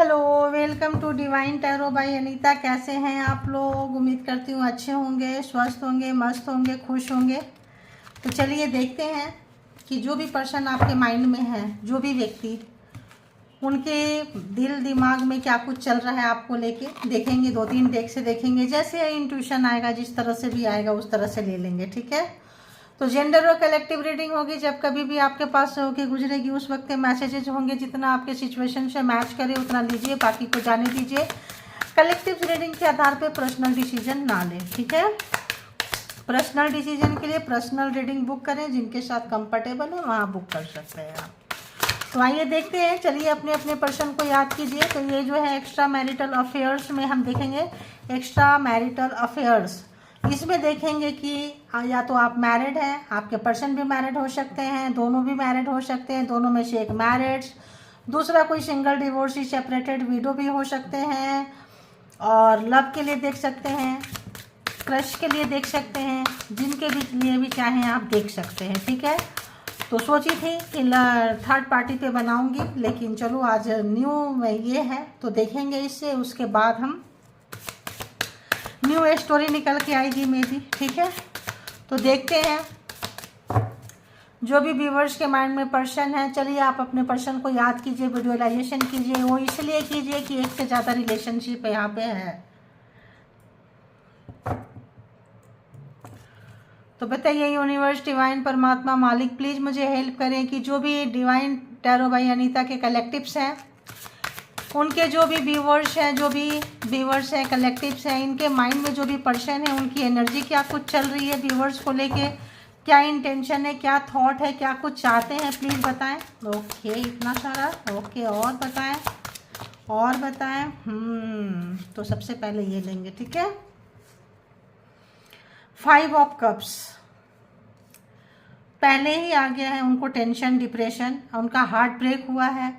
Hello, welcome to divine tarot by Anita. कैसे हैं आप लोग? उम्मीद करती हूँ अच्छे होंगे, स्वस्थ होंगे, मस्त होंगे, खुश होंगे। तो चलिए देखते हैं कि जो भी पर्सन आपके माइंड में है, जो भी व्यक्ति, उनके दिल दिमाग में क्या कुछ चल रहा है आपको लेके। देखेंगे, 2-3 डेक से देखेंगे, जैसे इंट्यूशन आएगा, जिस तरह से भी आएगा उस तरह से ले लेंगे, ठीक है। तो जेंडर और कलेक्टिव रीडिंग होगी। जब कभी भी आपके पास होके गुजरेगी उस वक्त मैसेजेज होंगे, जितना आपके सिचुएशन से मैच करे उतना लीजिए, बाकी को जाने दीजिए। कलेक्टिव रीडिंग के आधार पे पर्सनल डिसीजन ना लें, ठीक है। पर्सनल डिसीजन के लिए पर्सनल रीडिंग बुक करें, जिनके साथ कंफर्टेबल हो वहाँ बुक कर सकते हैं आप। तो आइए देखते हैं। चलिए अपने अपने पर्सन को याद कीजिए। तो ये जो है एक्स्ट्रा मैरिटल अफेयर्स में हम देखेंगे एक्स्ट्रा मैरिटल अफेयर्स। इसमें देखेंगे कि या तो आप मैरिड हैं, आपके पर्सन भी मैरिड हो सकते हैं, दोनों भी मैरिड हो सकते हैं, दोनों में से एक मैरिड, दूसरा कोई सिंगल डिवोर्सी सेपरेटेड विडो भी हो सकते हैं। और लव के लिए देख सकते हैं, क्रश के लिए देख सकते हैं, जिनके भी लिए भी चाहें आप देख सकते हैं, ठीक है। तो सोची थी कि थर्ड पार्टी पे बनाऊंगी, लेकिन चलो आज न्यू में ये है तो देखेंगे इससे, उसके बाद हम न्यू स्टोरी निकल के आएगी मेरी, ठीक है। तो देखते हैं जो भी व्यूवर्स के माइंड में पर्सन है। चलिए आप अपने पर्सन को याद कीजिए, विजुअलाइजेशन कीजिए। वो इसलिए कीजिए कि एक से ज़्यादा रिलेशनशिप यहाँ पे है। तो बताइए यूनिवर्स, डिवाइन, परमात्मा, मालिक, प्लीज़ मुझे हेल्प करें कि जो भी डिवाइन टैरो बाय अनीता के कलेक्टिव्स हैं, उनके जो भी व्यूवर्स हैं, जो भी व्यूवर्स हैं, कलेक्टिव्स हैं, इनके माइंड में जो भी पर्सन है, उनकी एनर्जी क्या कुछ चल रही है व्यूवर्स को लेके, क्या इंटेंशन है, क्या थॉट है, क्या कुछ चाहते हैं, प्लीज़ बताएं। ओके, इतना सारा। ओके, और बताएं, और बताएं। तो सबसे पहले ये लेंगे, ठीक है। 5 ऑफ कप्स पहले ही आ गया है। उनको टेंशन, डिप्रेशन, उनका हार्ट ब्रेक हुआ है।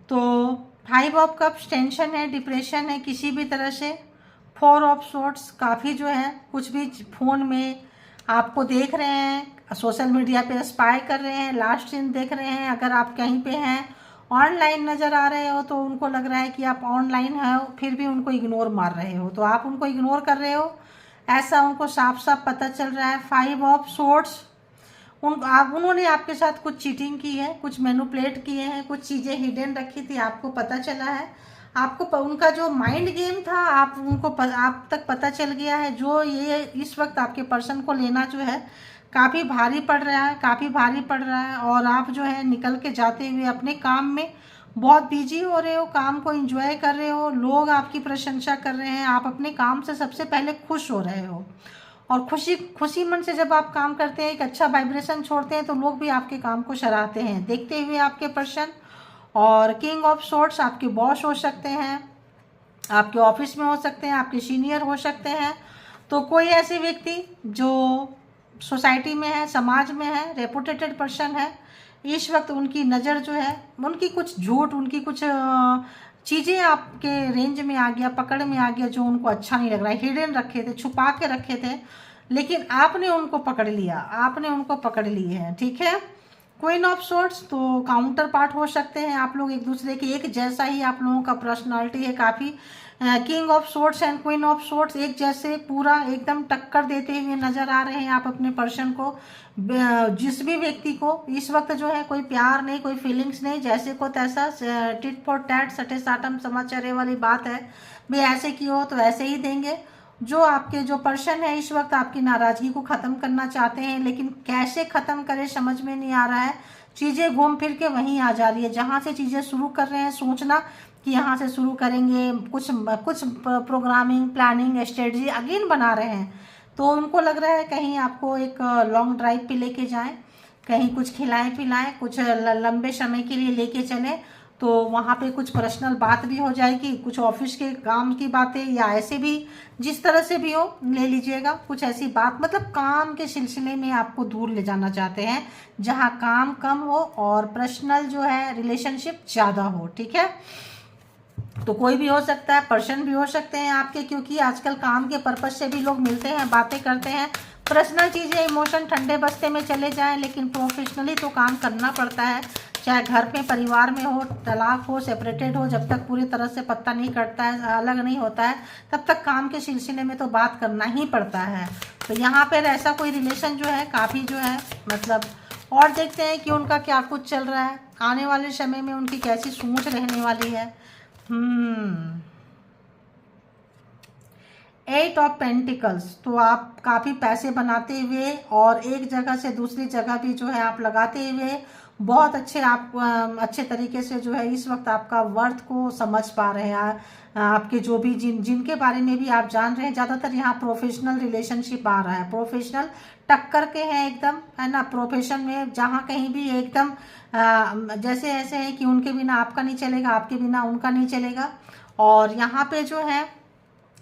तो 5 ऑफ कप्स टेंशन है, डिप्रेशन है किसी भी तरह से। 4 ऑफ सोर्ट्स काफ़ी जो है कुछ भी फ़ोन में आपको देख रहे हैं, सोशल मीडिया पे स्पाई कर रहे हैं, लास्ट सीन देख रहे हैं। अगर आप कहीं पे हैं, ऑनलाइन नज़र आ रहे हो, तो उनको लग रहा है कि आप ऑनलाइन हो, फिर भी उनको इग्नोर मार रहे हो, तो आप उनको इग्नोर कर रहे हो, ऐसा उनको साफ साफ पता चल रहा है। 5 ऑफ सोर्ट्स, उन्होंने आपके साथ कुछ चीटिंग की है, कुछ मैनिपुलेट किए हैं, कुछ चीज़ें हिडन रखी थी, आपको पता चला है। आपको उनका जो माइंड गेम था आप तक पता चल गया है। जो ये इस वक्त आपके पर्सन को लेना जो है काफ़ी भारी पड़ रहा है, काफ़ी भारी पड़ रहा है। और आप जो है निकल के जाते हुए अपने काम में बहुत बिजी हो रहे हो, काम को एंजॉय कर रहे हो, लोग आपकी प्रशंसा कर रहे हैं, आप अपने काम से सबसे पहले खुश हो रहे हो। और खुशी मन से जब आप काम करते हैं, एक अच्छा वाइब्रेशन छोड़ते हैं, तो लोग भी आपके काम को सराहते हैं देखते हुए आपके पर्सन। और किंग ऑफ सोर्ट्स आपके बॉस हो सकते हैं, आपके ऑफिस में हो सकते हैं, आपके सीनियर हो सकते हैं। तो कोई ऐसे व्यक्ति जो सोसाइटी में है, समाज में है, रेपुटेटेड पर्सन है, इस वक्त उनकी नज़र जो है, उनकी कुछ झूठ, उनकी कुछ चीज़ें आपके रेंज में आ गया, पकड़ में आ गया, जो उनको अच्छा नहीं लग रहा है, हिडन रखे थे, छुपा के रखे थे, लेकिन आपने उनको पकड़ लिया, आपने उनको पकड़ लिए हैं, ठीक है। क्वीन ऑफ सोर्ट्स, तो काउंटर पार्ट हो सकते हैं आप लोग, एक दूसरे के एक जैसा ही आप लोगों का पर्सनालिटी है काफ़ी। King of sorts and queen of sorts एक जैसे पूरा एकदम टक्कर देते हुए नजर आ रहे हैं आप अपने पर्सन को। जिस भी व्यक्ति को इस वक्त जो है कोई प्यार नहीं, कोई फीलिंग्स नहीं, जैसे को तैसा, टिट फॉर टैट, सटे साटम समाचार वाली बात है भाई, ऐसे की हो तो ऐसे ही देंगे। जो आपके जो पर्सन है इस वक्त आपकी नाराज़गी को ख़त्म करना चाहते हैं, लेकिन कैसे ख़त्म करें समझ में नहीं आ रहा है। चीज़ें घूम फिर के वहीं आ जा रही है जहाँ से चीज़ें शुरू कर रहे हैं, सोचना कि यहाँ से शुरू करेंगे, कुछ प्रोग्रामिंग, प्लानिंग, स्ट्रेटजी अगेन बना रहे हैं। तो उनको लग रहा है कहीं आपको एक लॉन्ग ड्राइव पे लेके जाएं, कहीं कुछ खिलाएं पिलाएं, कुछ लंबे समय के लिए लेके चलें, तो वहाँ पे कुछ पर्सनल बात भी हो जाएगी, कुछ ऑफिस के काम की बातें, या ऐसे भी जिस तरह से भी हो ले लीजिएगा कुछ ऐसी बात, मतलब काम के सिलसिले में आपको दूर ले जाना चाहते हैं, जहाँ काम कम हो और पर्सनल जो है रिलेशनशिप ज़्यादा हो, ठीक है। तो कोई भी हो सकता है, पर्सन भी हो सकते हैं आपके, क्योंकि आजकल काम के पर्पज से भी लोग मिलते हैं, बातें करते हैं। पर्सनल चीज़ें, इमोशन ठंडे बस्ते में चले जाएं, लेकिन प्रोफेशनली तो काम करना पड़ता है। चाहे घर पे परिवार में हो, तलाक हो, सेपरेटेड हो, जब तक पूरी तरह से पत्ता नहीं कटता है, अलग नहीं होता है, तब तक काम के सिलसिले में तो बात करना ही पड़ता है। तो यहाँ पर ऐसा कोई रिलेशन जो है काफ़ी जो है मतलब, और देखते हैं कि उनका क्या कुछ चल रहा है, आने वाले समय में उनकी कैसी सोच रहने वाली है। 8 ऑफ पेंटिकल्स, तो आप काफ़ी पैसे बनाते हुए और एक जगह से दूसरी जगह भी जो है आप लगाते हुए बहुत अच्छे आप अच्छे तरीके से जो है इस वक्त आपका वर्थ को समझ पा रहे हैं। आपके जो भी जिनके बारे में भी आप जान रहे हैं, ज़्यादातर यहाँ प्रोफेशनल रिलेशनशिप आ रहा है, प्रोफेशनल टक्कर के हैं एकदम, है ना। प्रोफेशन में जहाँ कहीं भी एकदम जैसे ऐसे है कि उनके बिना आपका नहीं चलेगा, आपके बिना उनका नहीं चलेगा। और यहाँ पे जो है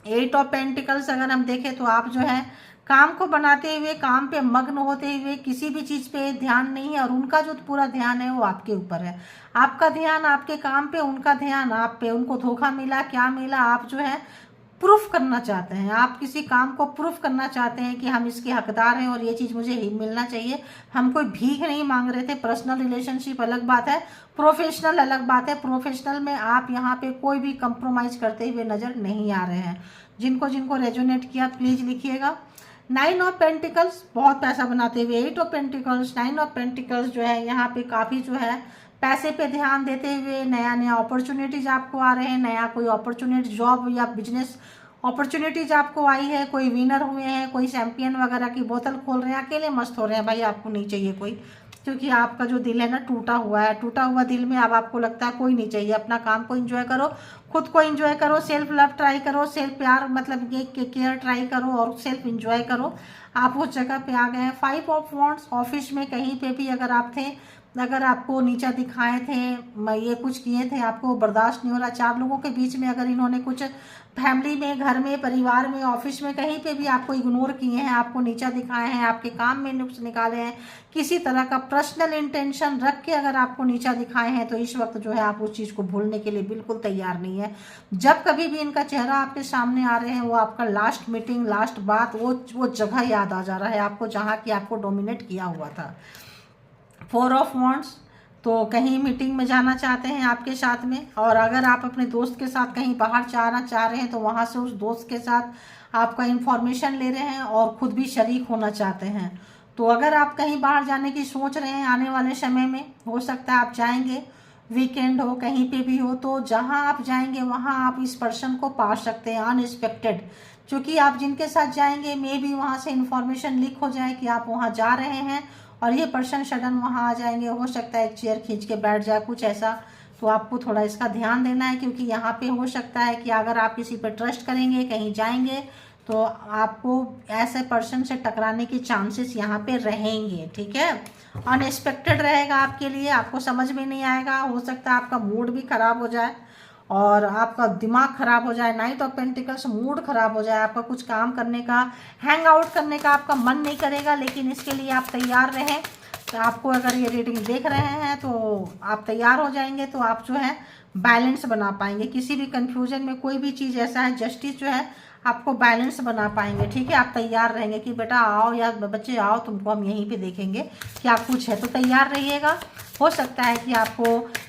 8 ऑफ पेंटिकल्स अगर हम देखें तो आप जो है काम को बनाते हुए, काम पे मग्न होते हुए, किसी भी चीज़ पे ध्यान नहीं है, और उनका जो पूरा ध्यान है वो आपके ऊपर है। आपका ध्यान आपके काम पे, उनका ध्यान आप पे। उनको धोखा मिला, क्या मिला, आप जो है प्रूफ करना चाहते हैं, आप किसी काम को प्रूफ करना चाहते हैं कि हम इसके हकदार हैं और ये चीज़ मुझे ही मिलना चाहिए। हम कोई भीख नहीं मांग रहे थे। पर्सनल रिलेशनशिप अलग बात है, प्रोफेशनल अलग बात है। प्रोफेशनल में आप यहाँ पे कोई भी कंप्रोमाइज़ करते हुए नज़र नहीं आ रहे हैं। जिनको जिनको रेजोनेट किया प्लीज़ लिखिएगा। 9 ऑफ पेंटिकल्स, बहुत पैसा बनाते हुए। 8 ऑफ पेंटिकल्स, 9 ऑफ पेंटिकल्स जो है यहाँ पे काफ़ी जो है पैसे पे ध्यान देते हुए, नया नया अपॉर्चुनिटीज आपको आ रहे हैं, नया कोई अपॉर्चुनिटी जॉब या बिजनेस अपॉर्चुनिटीज आपको आई है, कोई विनर हुए हैं, कोई चैंपियन वगैरह की बोतल खोल रहे हैं, अकेले मस्त हो रहे हैं भाई, आपको नहीं चाहिए कोई, क्योंकि आपका जो दिल है ना टूटा हुआ है। टूटा हुआ दिल में अब आपको लगता है कोई नहीं चाहिए। अपना काम को एंजॉय करो, खुद को एंजॉय करो, सेल्फ लव ट्राई करो, सेल्फ प्यार मतलब ये केयर ट्राई करो और सेल्फ एंजॉय करो। आप उस जगह पे आ गए हैं। 5 ऑफ वॉन्ड्स, ऑफिस में कहीं पे भी अगर आप थे, अगर आपको नीचा दिखाए थे, ये कुछ किए थे, आपको बर्दाश्त नहीं हो रहा, 4 लोगों के बीच में अगर इन्होंने कुछ फैमिली में, घर में, परिवार में, ऑफिस में कहीं पे भी आपको इग्नोर किए हैं, आपको नीचा दिखाए हैं, आपके काम में नुक्स निकाले हैं, किसी तरह का पर्सनल इंटेंशन रख के अगर आपको नीचा दिखाए हैं, तो इस वक्त जो है आप उस चीज़ को भूलने के लिए बिल्कुल तैयार नहीं है। जब कभी भी इनका चेहरा आपके सामने आ रहे हैं, वो आपका लास्ट मीटिंग, लास्ट बात, वो जगह याद आ जा रहा है आपको जहाँ की आपको डोमिनेट किया हुआ था। 4 ऑफ वॉन्ड्स, तो कहीं मीटिंग में जाना चाहते हैं आपके साथ में, और अगर आप अपने दोस्त के साथ कहीं बाहर जाना चाह रहे हैं तो वहाँ से उस दोस्त के साथ आपका इन्फॉर्मेशन ले रहे हैं और खुद भी शरीक होना चाहते हैं। तो अगर आप कहीं बाहर जाने की सोच रहे हैं आने वाले समय में, हो सकता है आप जाएंगे, वीकेंड हो, कहीं पे भी हो, तो जहाँ आप जाएंगे वहाँ आप इस पर्सन को पा सकते हैं अनएक्सपेक्टेड। क्योंकि आप जिनके साथ जाएंगे मे भी वहाँ से इन्फॉर्मेशन लीक हो जाए कि आप वहाँ जा रहे हैं, और ये पर्सन सडन वहाँ आ जाएंगे। हो सकता है एक चेयर खींच के बैठ जाए, कुछ ऐसा। तो आपको थोड़ा इसका ध्यान देना है, क्योंकि यहाँ पे हो सकता है कि अगर आप किसी पर ट्रस्ट करेंगे, कहीं जाएंगे, तो आपको ऐसे पर्सन से टकराने के चांसेस यहाँ पे रहेंगे। ठीक है, अनएक्सपेक्टेड रहेगा आपके लिए, आपको समझ में नहीं आएगा। हो सकता है आपका मूड भी खराब हो जाए और आपका दिमाग खराब हो जाए। 9 ऑफ पेंटिकल्स, मूड खराब हो जाए, आपका कुछ काम करने का, हैंग आउट करने का आपका मन नहीं करेगा, लेकिन इसके लिए आप तैयार रहें। तो आपको अगर ये रीडिंग देख रहे हैं तो आप तैयार हो जाएंगे, तो आप जो है बैलेंस बना पाएंगे। किसी भी कंफ्यूजन में कोई भी चीज़ ऐसा है, जस्टिस जो है आपको बैलेंस बना पाएंगे। ठीक है, आप तैयार रहेंगे कि बेटा आओ या बच्चे आओ, तुमको हम यहीं पे देखेंगे क्या कुछ है, तो तैयार रहिएगा। हो सकता है कि आपको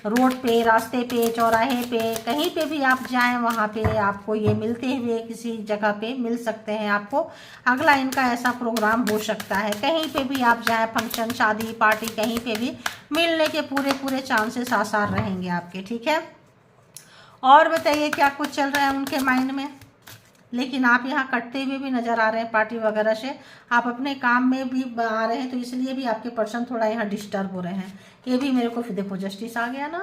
रोड पे, रास्ते पे, चौराहे पे, कहीं पे भी आप जाएं, वहाँ पे आपको ये मिलते हुए किसी जगह पे मिल सकते हैं। आपको अगला इनका ऐसा प्रोग्राम हो सकता है, कहीं पे भी आप जाएं, फंक्शन, शादी, पार्टी, कहीं पे भी मिलने के पूरे चांसेस आसार रहेंगे आपके। ठीक है, और बताइए क्या कुछ चल रहा है उनके माइंड में। लेकिन आप यहाँ कटते हुए भी नज़र आ रहे हैं पार्टी वगैरह से, आप अपने काम में भी आ रहे हैं, तो इसलिए भी आपके पर्सन थोड़ा यहाँ डिस्टर्ब हो रहे हैं। ये भी मेरे को फिर देखो जस्टिस आ गया ना,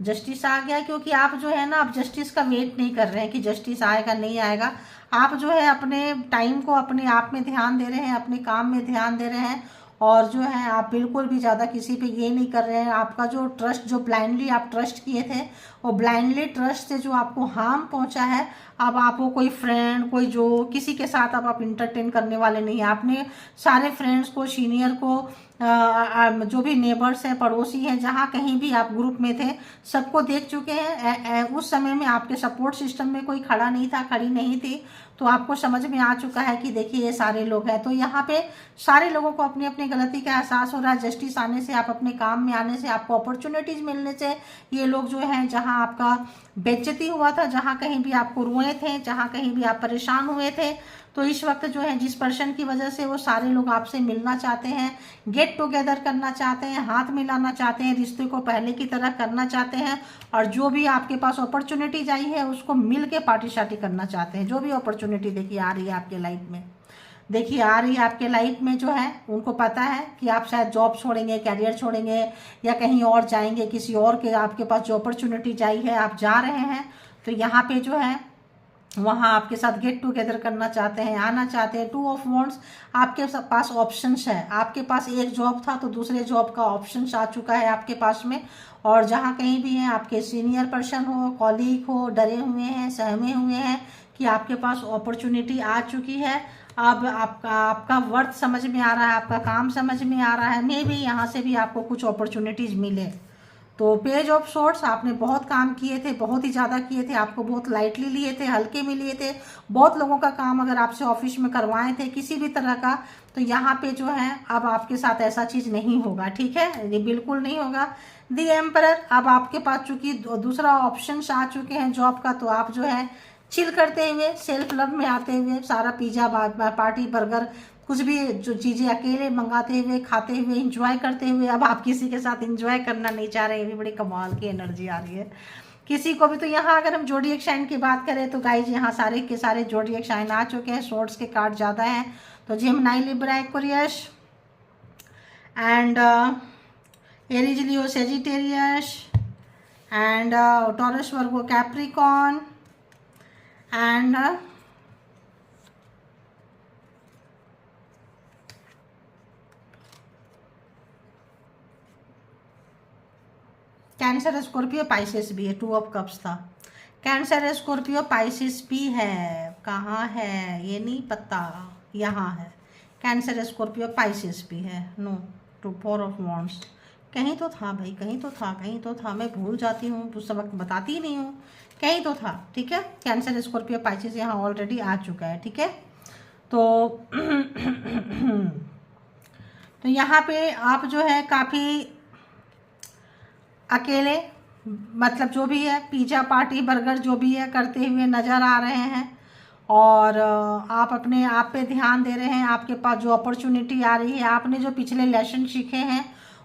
जस्टिस आ गया, क्योंकि आप जो है ना अब जस्टिस का वेट नहीं कर रहे हैं कि जस्टिस आएगा नहीं आएगा। आप जो है अपने टाइम को अपने आप में ध्यान दे रहे हैं, अपने काम में ध्यान दे रहे हैं, और जो है आप बिल्कुल भी ज़्यादा किसी पे ये नहीं कर रहे हैं। आपका जो ट्रस्ट, जो ब्लाइंडली आप ट्रस्ट किए थे, वो ब्लाइंडली ट्रस्ट से जो आपको हार्म पहुंचा है, अब आपको कोई फ्रेंड, कोई जो किसी के साथ अब आप इंटरटेन करने वाले नहीं हैं। आपने सारे फ्रेंड्स को, सीनियर को, जो भी नेबर्स हैं, पड़ोसी हैं, जहाँ कहीं भी आप ग्रुप में थे, सबको देख चुके हैं। उस समय में आपके सपोर्ट सिस्टम में कोई खड़ा नहीं था, खड़ी नहीं थी, तो आपको समझ में आ चुका है कि देखिए ये सारे लोग हैं। तो यहाँ पे सारे लोगों को अपनी अपनी गलती का एहसास हो रहा है। जस्टिस आने से, आप अपने काम में आने से, आपको अपॉर्चुनिटीज मिलने से, ये लोग जो हैं, जहाँ आपका बेइज्जती हुआ था, जहाँ कहीं भी आपको रोए थे, जहाँ कहीं भी आप परेशान हुए थे, तो इस वक्त जो है जिस पर्सन की वजह से वो सारे लोग आपसे मिलना चाहते हैं, गेट टुगेदर करना चाहते हैं, हाथ मिलाना चाहते हैं, रिश्ते को पहले की तरह करना चाहते हैं, और जो भी आपके पास अपॉर्चुनिटीज आई है उसको मिल के पार्टी शार्टी करना चाहते हैं। जो भी अपॉर्चुनिटी देखिए आ रही है आपके लाइफ में, देखिए आ रही है आपके लाइफ में, जो है उनको पता है कि आप शायद जॉब छोड़ेंगे, कैरियर छोड़ेंगे, या कहीं और जाएंगे, किसी और के आपके पास जो अपॉर्चुनिटीज आई है आप जा रहे हैं, तो यहाँ पे जो है वहाँ आपके साथ गेट टुगेदर करना चाहते हैं, आना चाहते हैं। 2 ऑफ वॉन्ड्स, आपके पास ऑप्शंस है। आपके पास एक जॉब था तो दूसरे जॉब का ऑप्शंस आ चुका है आपके पास में, और जहाँ कहीं भी हैं आपके सीनियर पर्सन हो, कॉलीग हो, डरे हुए हैं, सहमे हुए हैं कि आपके पास अपॉर्चुनिटी आ चुकी है। अब आपका वर्थ समझ में आ रहा है, आपका काम समझ में आ रहा है, मे भी यहाँ से भी आपको कुछ अपॉर्चुनिटीज़ मिले। तो पेज ऑफ सोर्ट्स, आपने बहुत काम किए थे, बहुत ही ज़्यादा किए थे, आपको बहुत लाइटली लिए थे, हल्के में लिए थे, बहुत लोगों का काम अगर आपसे ऑफिस में करवाए थे किसी भी तरह का, तो यहाँ पे जो है अब आपके साथ ऐसा चीज़ नहीं होगा, ठीक है, ये बिल्कुल नहीं होगा। दी एम्परर, अब आपके पास चूंकि दूसरा ऑप्शन आ चुके हैं जॉब का, तो आप जो है चिल करते हुए, सेल्फ लव में आते हुए, सारा पिज़्ज़ा, पार्टी, बर्गर, कुछ भी जो चीज़ें अकेले मंगाते हुए, खाते हुए, इंजॉय करते हुए, अब आप किसी के साथ इंजॉय करना नहीं चाह रहे, ये भी बड़ी कमाल की एनर्जी आ रही है किसी को भी। तो यहाँ अगर हम जोडिएक साइन की बात करें तो गाइज यहाँ सारे के सारे जोडिएक साइन आ चुके हैं, सोर्ट्स के कार्ड ज़्यादा हैं, तो Gemini, Libra, Aquarius and Aries, Leo, Sagittarius and taurus, Virgo, Capricorn and cancer, Scorpio, Pisces भी है। 2 ऑफ कप्स था, कैंसर, स्कॉर्पियो, पाइसेस भी है। कहाँ है ये नहीं पता, यहाँ है कैंसर, स्कॉर्पियो, पाइसेस भी है। नो, 4 ऑफ वॉन्ड्स, कहीं तो था भाई, कहीं तो था, कहीं तो था, मैं भूल जाती हूँ, उस वक्त बताती ही नहीं हूँ, कहीं तो था, ठीक है। कैंसर, स्कॉर्पियो, पाइसेस यहाँ ऑलरेडी आ चुका है, ठीक है। तो तो यहाँ पे आप जो है काफ़ी अकेले, मतलब जो भी है पिज़्ज़ा, पार्टी, बर्गर जो भी है करते हुए नज़र आ रहे हैं, और आप अपने आप पे ध्यान दे रहे हैं। आपके पास जो अपॉर्चुनिटी आ रही है, आपने जो पिछले लेसन सीखे हैं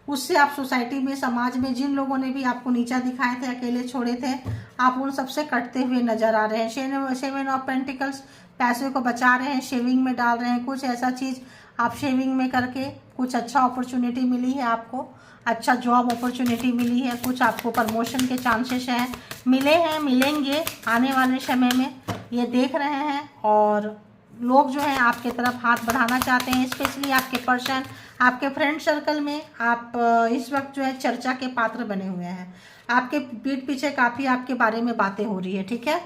उससे आप सोसाइटी में, समाज में जिन लोगों ने भी आपको नीचा दिखाए थे, अकेले छोड़े थे, आप उन सबसे कटते हुए नज़र आ रहे हैं। 7 ऑफ पेंटिकल्स, पैसे को बचा रहे हैं, शेविंग में डाल रहे हैं, कुछ ऐसा चीज़ आप शेविंग में करके कुछ अच्छा अपॉर्चुनिटी मिली है, आपको अच्छा जॉब अपॉर्चुनिटी मिली है, कुछ आपको प्रमोशन के चांसेस हैं, मिले हैं, मिलेंगे आने वाले समय में, ये देख रहे हैं। और लोग जो हैं आपके तरफ हाथ बढ़ाना चाहते हैं, स्पेशली आपके पर्सन, आपके फ्रेंड सर्कल में आप इस वक्त जो है चर्चा के पात्र बने हुए हैं। आपके पीठ पीछे काफ़ी आपके बारे में बातें हो रही है, ठीक है,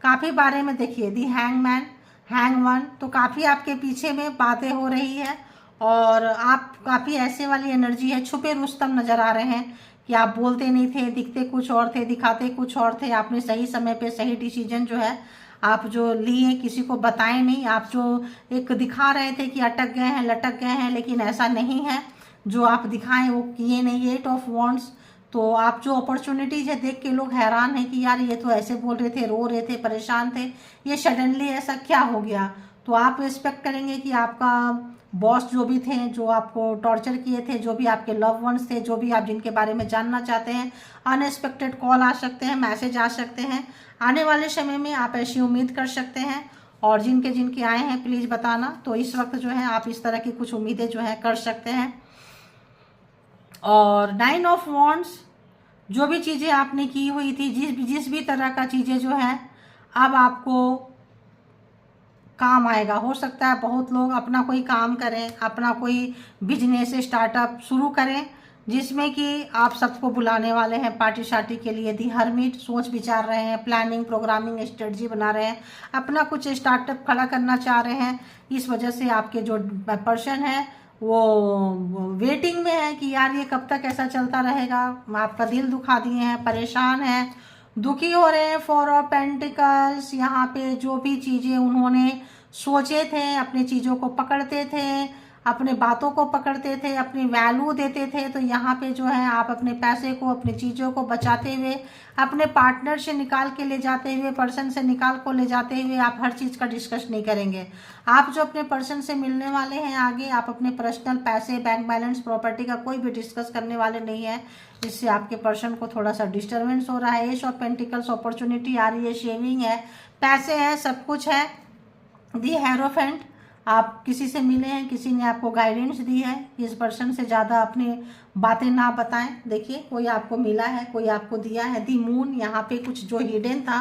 काफ़ी बारे में। देखिए दी हैंगमैन, हैंगवन, तो काफ़ी आपके पीछे में बातें हो रही है, और आप काफ़ी ऐसे वाली एनर्जी है, छुपे रुस्तम नज़र आ रहे हैं कि आप बोलते नहीं थे, दिखते कुछ और थे, दिखाते कुछ और थे। आपने सही समय पे सही डिसीजन जो है आप जो लिए, किसी को बताए नहीं, आप जो एक दिखा रहे थे कि अटक गए हैं, लटक गए हैं, लेकिन ऐसा नहीं है, जो आप दिखाएं वो किए नहीं। 8 ऑफ वॉन्ड्स, तो आप जो अपॉर्चुनिटीज़ है देख के लोग हैरान हैं कि यार ये तो ऐसे बोल रहे थे, रो रहे थे, परेशान थे, ये सडनली ऐसा क्या हो गया। तो आप एक्सपेक्ट करेंगे कि आपका बॉस जो भी थे, जो आपको टॉर्चर किए थे, जो भी आपके लव वंस थे, जो भी आप जिनके बारे में जानना चाहते हैं, अनएक्सपेक्टेड कॉल आ सकते हैं, मैसेज आ सकते हैं, आने वाले समय में आप ऐसी उम्मीद कर सकते हैं। और जिनके जिनके आए हैं प्लीज़ बताना। तो इस वक्त जो है आप इस तरह की कुछ उम्मीदें जो है कर सकते हैं। और 9 ऑफ वॉन्ड्स, जो भी चीज़ें आपने की हुई थी, जिस भी तरह का चीज़ें जो है अब आपको काम आएगा। हो सकता है बहुत लोग अपना कोई काम करें, अपना कोई बिजनेस स्टार्टअप शुरू करें, जिसमें कि आप सबको बुलाने वाले हैं पार्टी शार्टी के लिए। दी हर्मिट, सोच विचार रहे हैं, प्लानिंग, प्रोग्रामिंग, स्ट्रेटजी बना रहे हैं, अपना कुछ स्टार्टअप खड़ा करना चाह रहे हैं। इस वजह से आपके जो पर्सन है वो वेटिंग में है कि यार ये कब तक ऐसा चलता रहेगा। आपका दिल दुखा दिए हैं, परेशान है, दुखी हो रहे हैं। 4 ऑफ पेंटिकल्स, यहाँ पे जो भी चीज़ें उन्होंने सोचे थे, अपनी चीज़ों को पकड़ते थे, अपने बातों को पकड़ते थे, अपनी वैल्यू देते थे, तो यहाँ पे जो है आप अपने पैसे को, अपनी चीज़ों को बचाते हुए, अपने पार्टनर से निकाल के ले जाते हुए, पर्सन से निकाल को ले जाते हुए आप हर चीज़ का डिस्कस नहीं करेंगे। आप जो अपने पर्सन से मिलने वाले हैं आगे, आप अपने पर्सनल पैसे, बैंक बैलेंस, प्रॉपर्टी का कोई भी डिस्कस करने वाले नहीं है। इससे आपके पर्सन को थोड़ा सा डिस्टर्बेंस हो रहा है। एश ऑफ पेंटिकल्स, अपॉर्चुनिटी आ रही है, शेविंग है, पैसे हैं, सब कुछ है। दी हेरोफेंट, आप किसी से मिले हैं, किसी ने आपको गाइडेंस दी है, इस पर्सन से ज़्यादा अपनी बातें ना बताएं। देखिए कोई आपको मिला है, कोई आपको दिया है। दी मून, यहाँ पे कुछ जो हिडन था,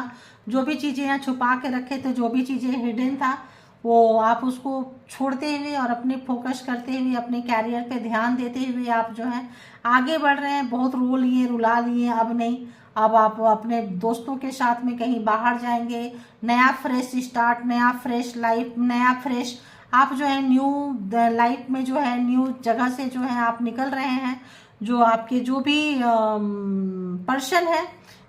जो भी चीज़ें यहाँ छुपा के रखे थे, जो भी चीज़ें हिडन था, वो आप उसको छोड़ते हुए और अपने फोकस करते हुए, अपने कैरियर पे ध्यान देते हुए आप जो है आगे बढ़ रहे हैं। बहुत रो लिए, रुला लिए, अब नहीं, अब आप अपने दोस्तों के साथ में कहीं बाहर जाएंगे। नया फ्रेश स्टार्ट, नया फ्रेश लाइफ, नया फ्रेश आप जो है न्यू लाइफ में जो है न्यू जगह से जो है आप निकल रहे हैं। जो आपके जो भी पर्सन है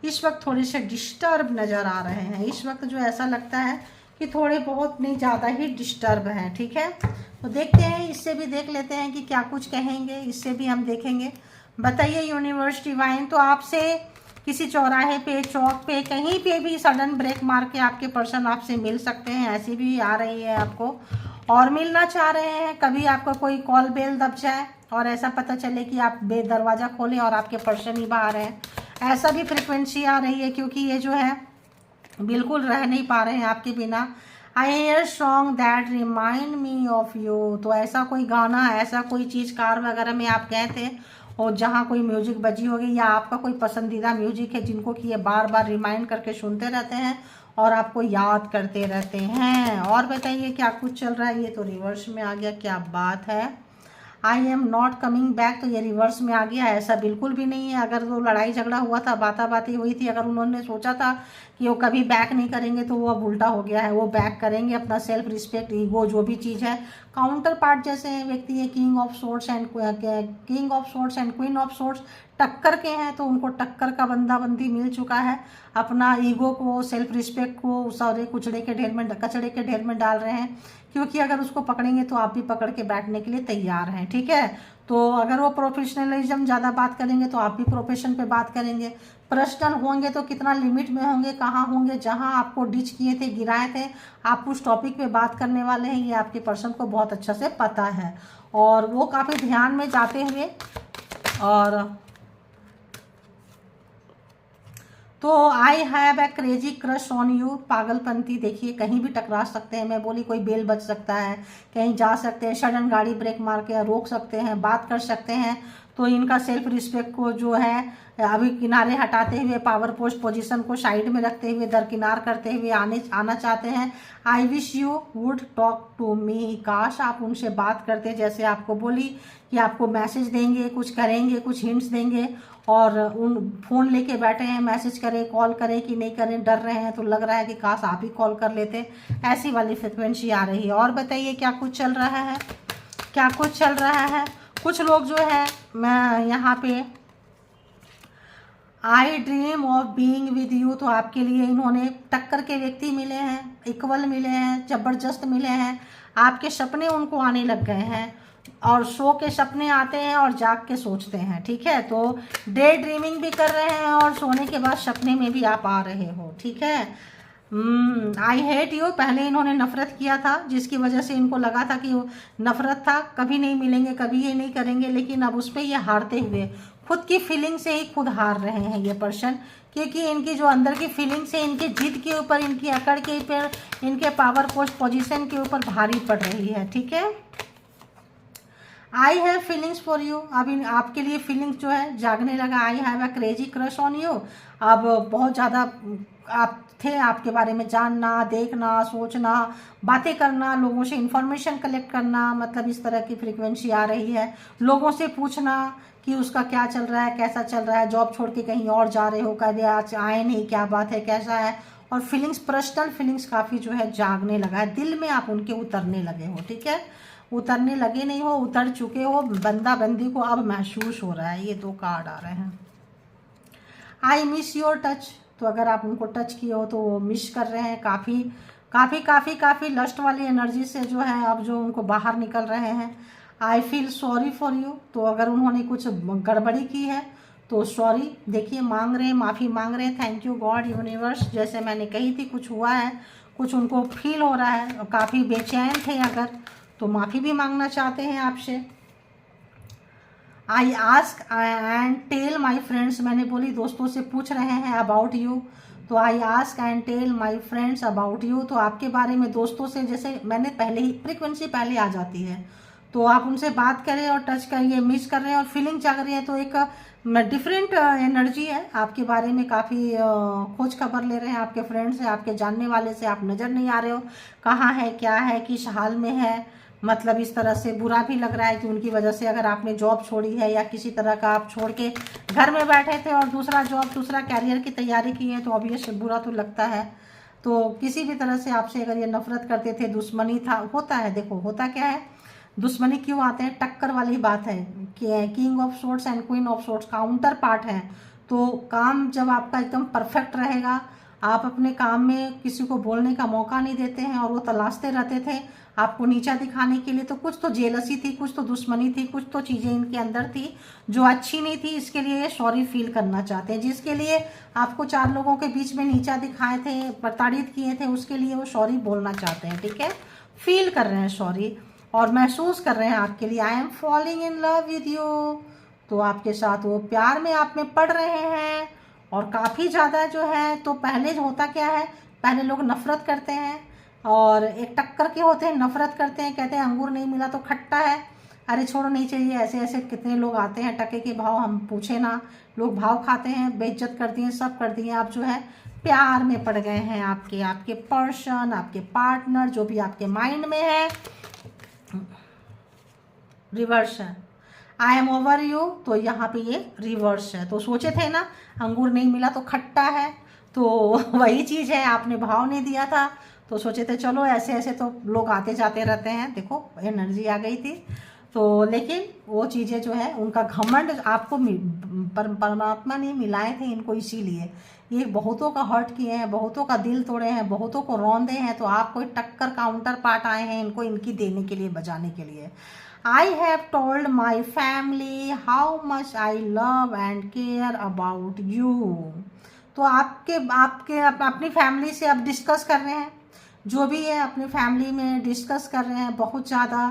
इस वक्त थोड़े से डिस्टर्ब नज़र आ रहे हैं। इस वक्त जो ऐसा लगता है कि थोड़े बहुत नहीं, ज़्यादा ही डिस्टर्ब हैं। ठीक है, तो देखते हैं, इससे भी देख लेते हैं कि क्या कुछ कहेंगे, इससे भी हम देखेंगे। बताइए यूनिवर्स डिवाइन, तो आपसे किसी चौराहे पे, चौक पे, कहीं पे भी सडन ब्रेक मार के आपके पर्सन आपसे मिल सकते हैं, ऐसी भी आ रही है आपको, और मिलना चाह रहे हैं। कभी आपका कोई कॉल बेल दब जाए और ऐसा पता चले कि आप दरवाज़ा खोलें और आपके पर्सन ही बाहर हैं, ऐसा भी फ्रिक्वेंसी आ रही है, क्योंकि ये जो है बिल्कुल रह नहीं पा रहे हैं आपके बिना। I hear song that remind me of you, तो ऐसा कोई गाना, ऐसा कोई चीज़ कार वगैरह में आप गए थे और जहाँ कोई म्यूजिक बजी होगी, या आपका कोई पसंदीदा म्यूजिक है जिनको कि ये बार बार रिमाइंड करके सुनते रहते हैं और आपको याद करते रहते हैं। और बताइए क्या कुछ चल रहा है। ये तो रिवर्स में आ गया, क्या बात है। I am not coming back, तो ये रिवर्स में आ गया। ऐसा बिल्कुल भी नहीं है। अगर वो लड़ाई झगड़ा हुआ था, बातें हुई थी, अगर उन्होंने सोचा था कि वो कभी बैक नहीं करेंगे, तो वो अब उल्टा हो गया है, वो बैक करेंगे। अपना सेल्फ रिस्पेक्ट, ईगो, जो भी चीज़ है, काउंटर पार्ट जैसे व्यक्ति है, king of sorts and queen of sorts टक्कर के हैं, तो उनको टक्कर का बंदी मिल चुका है। अपना ईगो को, सेल्फ रिस्पेक्ट को सारे कचड़े के ढेर में डाल रहे हैं, क्योंकि अगर उसको पकड़ेंगे तो आप भी पकड़ के बैठने के लिए तैयार हैं। ठीक है, तो अगर वो प्रोफेशनलिज्म ज़्यादा बात करेंगे तो आप भी प्रोफेशन पे बात करेंगे। पर्सनल होंगे तो कितना लिमिट में होंगे, कहाँ होंगे, जहाँ आपको डिच किए थे, गिराए थे, आप उस टॉपिक पे बात करने वाले हैं, ये आपके पर्सन को बहुत अच्छा से पता है। और वो काफ़ी ध्यान में जाते हुए, और तो I have a crazy crush on you, पागलपंती। देखिए कहीं भी टकरा सकते हैं, मैं बोली कोई बेल बच सकता है, कहीं जा सकते हैं, सडन गाड़ी ब्रेक मार के रोक सकते हैं, बात कर सकते हैं। तो इनका सेल्फ रिस्पेक्ट को जो है अभी किनारे हटाते हुए, पावर पोस्ट पोजीशन को साइड में रखते हुए, दरकिनार करते हुए आना चाहते हैं। I wish you would talk to me, काश आप उनसे बात करते, जैसे आपको बोली कि आपको मैसेज देंगे, कुछ करेंगे, कुछ हिंट्स देंगे, और उन फोन लेके बैठे हैं, मैसेज करें, कॉल करें कि नहीं करें, डर रहे हैं, तो लग रहा है कि काश आप ही कॉल कर लेते, ऐसी वाली फ्रिक्वेंसी आ रही है। और बताइए क्या कुछ चल रहा है, क्या कुछ चल रहा है। कुछ लोग जो है, मैं यहाँ पे आई dream of being with you, तो आपके लिए इन्होंने टक्कर के व्यक्ति मिले हैं, इक्वल मिले हैं, जबरदस्त मिले हैं। आपके सपने उनको आने लग गए हैं, और सो के सपने आते हैं और जाग के सोचते हैं। ठीक है, तो डे ड्रीमिंग भी कर रहे हैं और सोने के बाद सपने में भी आप आ रहे हो। ठीक है, आई हेट यू, पहले इन्होंने नफरत किया था, जिसकी वजह से इनको लगा था कि वो नफरत था, कभी नहीं मिलेंगे, कभी ये नहीं करेंगे, लेकिन अब उस पर ये हारते हुए खुद की फीलिंग से ही खुद हार रहे हैं ये पर्सन, क्योंकि इनकी जो अंदर की फीलिंग्स है, इनकी जिद के ऊपर, इनकी अकड़ के ऊपर, इनके पावर पोस्ट पोजीशन के ऊपर भारी पड़ रही है। ठीक है, I have feelings for you, अब आपके लिए फीलिंग्स जो है जागने लगा। I have a crazy crush on you, अब बहुत ज़्यादा आप थे, आपके बारे में जानना, देखना, सोचना, बातें करना, लोगों से इंफॉर्मेशन कलेक्ट करना, मतलब इस तरह की फ्रीक्वेंसी आ रही है। लोगों से पूछना कि उसका क्या चल रहा है, कैसा चल रहा है, जॉब छोड़ के कहीं और जा रहे हो, कभी आज आए नहीं, क्या बात है, कैसा है। और फीलिंग्स, पर्सनल फीलिंग्स काफ़ी जो है जागने लगा है, दिल में आप उनके उतरने लगे हो। ठीक है, उतरने लगे नहीं हो, उतर चुके हो, बंदा बंदी को अब महसूस हो रहा है। ये 2 कार्ड आ रहे हैं। आई मिस योर टच, तो अगर आप उनको टच किए हो तो वो मिस कर रहे हैं, काफ़ी काफ़ी काफ़ी काफ़ी लस्ट वाली एनर्जी से जो है अब जो उनको बाहर निकल रहे हैं। I feel sorry for you, तो अगर उन्होंने कुछ गड़बड़ी की है तो सॉरी, देखिए मांग रहे हैं, माफ़ी मांग रहे हैं। थैंक यू गॉड यूनिवर्स, जैसे मैंने कही थी कुछ हुआ है, कुछ उनको फील हो रहा है, काफ़ी बेचैन थे अगर, तो माफ़ी भी मांगना चाहते हैं आपसे। I ask and tell my friends, मैंने बोली दोस्तों से पूछ रहे हैं अबाउट यू, तो I ask and tell my friends about you, तो आपके बारे में दोस्तों से, जैसे मैंने पहले ही फ्रीक्वेंसी पहले आ जाती है, तो आप उनसे बात करें और टच करिए, मिस कर रहे हैं और फीलिंग जाग रही है, तो एक डिफरेंट एनर्जी है आपके बारे में, काफ़ी खोज खबर ले रहे हैं आपके फ्रेंड से, आपके जानने वाले से। आप नज़र नहीं आ रहे हो, कहाँ है, क्या है, किस हाल में है, मतलब इस तरह से बुरा भी लग रहा है कि उनकी वजह से अगर आपने जॉब छोड़ी है या किसी तरह का आप छोड़ के घर में बैठे थे और दूसरा जॉब, दूसरा कैरियर की तैयारी की है, तो ऑब्वियस बुरा तो लगता है। तो किसी भी तरह से आपसे अगर ये नफरत करते थे, दुश्मनी था, होता है, देखो होता क्या है, दुश्मनी क्यों आते हैं, टक्कर वाली बात है कि king of swords and queen of swords counter part है। तो काम जब आपका एकदम परफेक्ट रहेगा, आप अपने काम में किसी को बोलने का मौका नहीं देते हैं और वो तलाशते रहते थे आपको नीचा दिखाने के लिए, तो कुछ तो जेलसी थी, कुछ तो दुश्मनी थी, कुछ तो चीज़ें इनके अंदर थी जो अच्छी नहीं थी। इसके लिए ये सॉरी फील करना चाहते हैं, जिसके लिए आपको 4 लोगों के बीच में नीचा दिखाए थे, प्रताड़ित किए थे, उसके लिए वो सॉरी बोलना चाहते हैं। ठीक है, फील कर रहे हैं सॉरी और महसूस कर रहे हैं आपके लिए। I am falling in love with you, तो आपके साथ वो प्यार में आप में पड़ रहे हैं और काफ़ी ज़्यादा जो है। तो पहले होता क्या है, पहले लोग नफरत करते हैं और एक टक्कर के होते हैं, नफरत करते हैं, कहते हैं अंगूर नहीं मिला तो खट्टा है, अरे छोड़ो नहीं चाहिए, ऐसे ऐसे कितने लोग आते हैं, टके के भाव हम पूछे ना, लोग भाव खाते हैं, बेइज्जत कर दिए, सब कर दिए। आप जो है प्यार में पड़ गए हैं, आपके पर्सन, आपके पार्टनर जो भी आपके माइंड में है, रिवर्स है। आई एम ओवर यू, तो यहाँ पे ये रिवर्स है। तो सोचे थे ना अंगूर नहीं मिला तो खट्टा है, तो वही चीज़ है, आपने भाव नहीं दिया था, तो सोचे थे चलो ऐसे ऐसे तो लोग आते जाते रहते हैं, देखो एनर्जी आ गई थी। तो लेकिन वो चीज़ें जो है उनका घमंड आपको परमात्मा ने मिलाए थे इनको, इसीलिए ये बहुतों का हर्ट किए हैं, बहुतों का दिल तोड़े हैं, बहुतों को रौंदे हैं, तो आप कोई टक्कर काउंटर पार्ट आए हैं इनको इनकी देने के लिए, बजाने के लिए। I have told my family how much I love and care about you, तो आपके आपके अपनी फैमिली से आप डिस्कस कर रहे हैं, जो भी है अपनी फैमिली में डिस्कस कर रहे हैं बहुत ज़्यादा,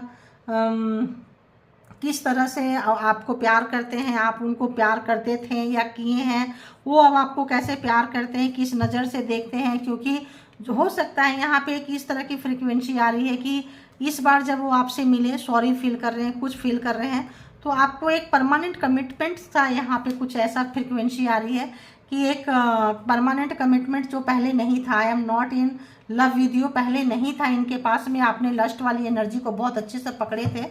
किस तरह से आपको प्यार करते हैं, आप उनको प्यार करते थे या किए हैं, वो अब आपको कैसे प्यार करते हैं, किस नज़र से देखते हैं। क्योंकि जो हो सकता है यहाँ पे किस तरह की फ्रीक्वेंसी आ रही है कि इस बार जब वो आपसे मिले, सॉरी फील कर रहे हैं, कुछ फील कर रहे हैं, तो आपको एक परमानेंट कमिटमेंट था, यहाँ पे कुछ ऐसा फ्रीक्वेंसी आ रही है कि एक परमानेंट कमिटमेंट जो पहले नहीं था। I am not in love with you पहले नहीं था इनके पास में, आपने लस्ट वाली एनर्जी को बहुत अच्छे से पकड़े थे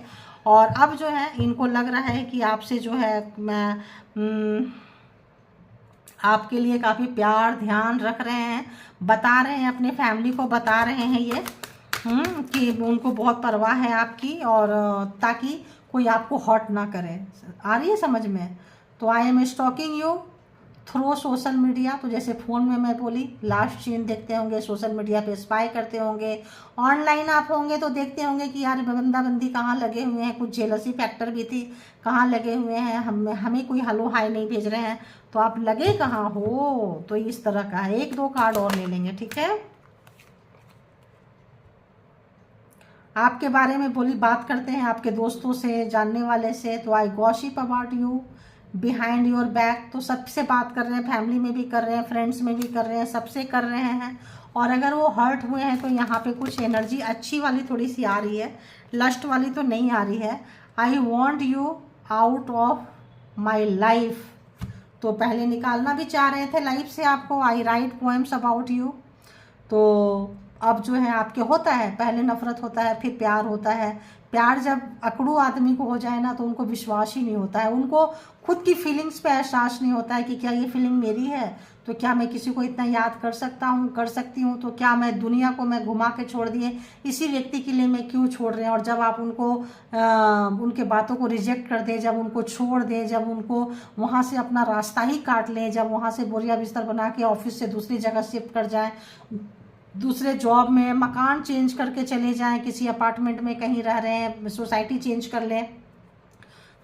और अब जो है इनको लग रहा है कि आपसे जो है मैं आपके लिए काफ़ी प्यार ध्यान रख रहे हैं, बता रहे हैं, अपने फैमिली को बता रहे हैं ये कि उनको बहुत परवाह है आपकी, और ताकि कोई आपको हर्ट ना करे। आ रही है समझ में। तो I am stalking you through social media, तो जैसे फ़ोन में मैं बोली लास्ट सीन देखते होंगे, सोशल मीडिया पे स्पाई करते होंगे, ऑनलाइन आप होंगे तो देखते होंगे कि यार बंदा बंदी कहाँ लगे हुए हैं, कुछ जेलसी फैक्टर भी थी, कहाँ लगे हुए हैं, हमें कोई हेलो हाय नहीं भेज रहे हैं, तो आप लगे कहाँ हो। तो इस तरह का है। 1-2 कार्ड और ले लेंगे, ठीक है। आपके बारे में बोली बात करते हैं आपके दोस्तों से, जानने वाले से, तो I gossip about you behind your back, तो सबसे बात कर रहे हैं, फैमिली में भी कर रहे हैं, फ्रेंड्स में भी कर रहे हैं, सबसे कर रहे हैं। और अगर वो हर्ट हुए हैं तो यहाँ पे कुछ एनर्जी अच्छी वाली थोड़ी सी आ रही है, लस्ट वाली तो नहीं आ रही है। I want you out of my life, तो पहले निकालना भी चाह रहे थे लाइफ से आपको। आई राइट पोएम्स अबाउट यू, तो अब जो है आपके होता है, पहले नफरत होता है, फिर प्यार होता है। प्यार जब अकड़ू आदमी को हो जाए ना तो उनको विश्वास ही नहीं होता है, उनको खुद की फीलिंग्स पे एहसास नहीं होता है कि क्या ये फीलिंग मेरी है, तो क्या मैं किसी को इतना याद कर सकता हूँ, कर सकती हूँ, तो क्या मैं दुनिया को मैं घुमा के छोड़ दिए इसी व्यक्ति के लिए मैं क्यों छोड़ रहे हैं। और जब आप उनको उनके बातों को रिजेक्ट कर दे, जब उनको छोड़ दे, जब उनको वहाँ से अपना रास्ता ही काट लें, जब वहाँ से बोरिया बिस्तर बना के ऑफिस से दूसरी जगह शिफ्ट कर जाएं, दूसरे जॉब में मकान चेंज करके चले जाएं, किसी अपार्टमेंट में कहीं रह रहे हैं, सोसाइटी चेंज कर लें,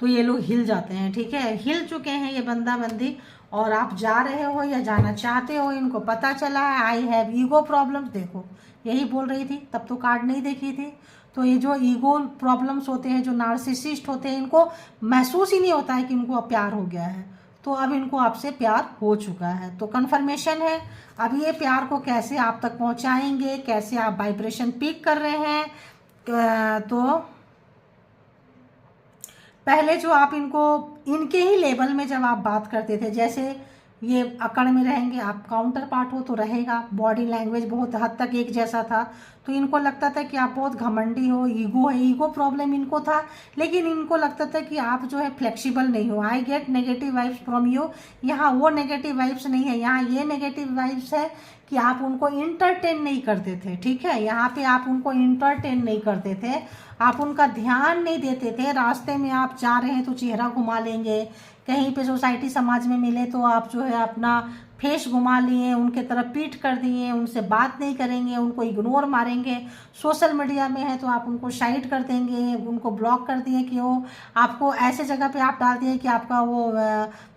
तो ये लोग हिल जाते हैं। ठीक है, हिल चुके हैं ये बंदा बंदी। और आप जा रहे हो या जाना चाहते हो, इनको पता चला है आई हैव ईगो प्रॉब्लम्स। देखो यही बोल रही थी, तब तो कार्ड नहीं देखी थी। तो ये जो ईगो प्रॉब्लम्स होते हैं, जो नार्सिसिस्ट होते हैं, इनको महसूस ही नहीं होता है कि इनको अब प्यार हो गया है। तो अब इनको आपसे प्यार हो चुका है, तो कन्फर्मेशन है। अब ये प्यार को कैसे आप तक पहुंचाएंगे, कैसे आप वाइब्रेशन पिक कर रहे हैं, तो पहले जो आप इनको इनके ही लेवल में जब आप बात करते थे, जैसे ये अकड़ में रहेंगे, आप काउंटर पार्ट हो तो रहेगा, बॉडी लैंग्वेज बहुत हद तक एक जैसा था, तो इनको लगता था कि आप बहुत घमंडी हो, ईगो है, ईगो प्रॉब्लम इनको था। लेकिन इनको लगता था कि आप जो है फ्लेक्सिबल नहीं हो, I get negative vibes from you. यहाँ वो नेगेटिव वाइब्स नहीं है, यहाँ ये नेगेटिव वाइब्स है कि आप उनको इंटरटेन नहीं करते थे। ठीक है, यहाँ पे आप उनको इंटरटेन नहीं करते थे, आप उनका ध्यान नहीं देते थे। रास्ते में आप जा रहे हैं तो चेहरा घुमा लेंगे, कहीं पे सोसाइटी समाज में मिले तो आप जो है अपना फेस घुमा लिए, उनके तरफ पीठ कर दिए, उनसे बात नहीं करेंगे, उनको इग्नोर मारेंगे। सोशल मीडिया में है तो आप उनको साइड कर देंगे, उनको ब्लॉक कर दिए कि वो आपको ऐसे जगह पे आप डाल दिए कि आपका वो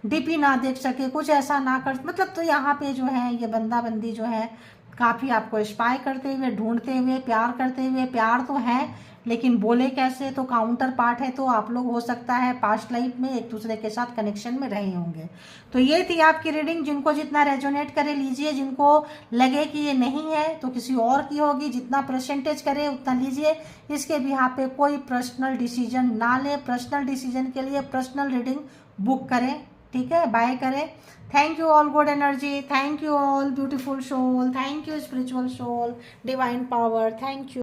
डीपी ना देख सके, कुछ ऐसा ना कर, मतलब तो यहाँ पे जो है ये बंदा बंदी जो है काफ़ी आपको स्पाई करते हुए, ढूंढते हुए, प्यार करते हुए, प्यार तो है लेकिन बोले कैसे, तो काउंटर पार्ट है। तो आप लोग हो सकता है पास्ट लाइफ में एक दूसरे के साथ कनेक्शन में रहे होंगे। तो ये थी आपकी रीडिंग, जिनको जितना रेजोनेट करे लीजिए, जिनको लगे कि ये नहीं है तो किसी और की होगी, जितना परसेंटेज करे उतना लीजिए। इसके बिहाफ पे कोई पर्सनल डिसीजन ना ले, पर्सनल डिसीजन के लिए पर्सनल रीडिंग बुक करें। ठीक है, बाय करें। Thank you all good energy, thank you all beautiful soul, thank you spiritual soul, divine power, thank you.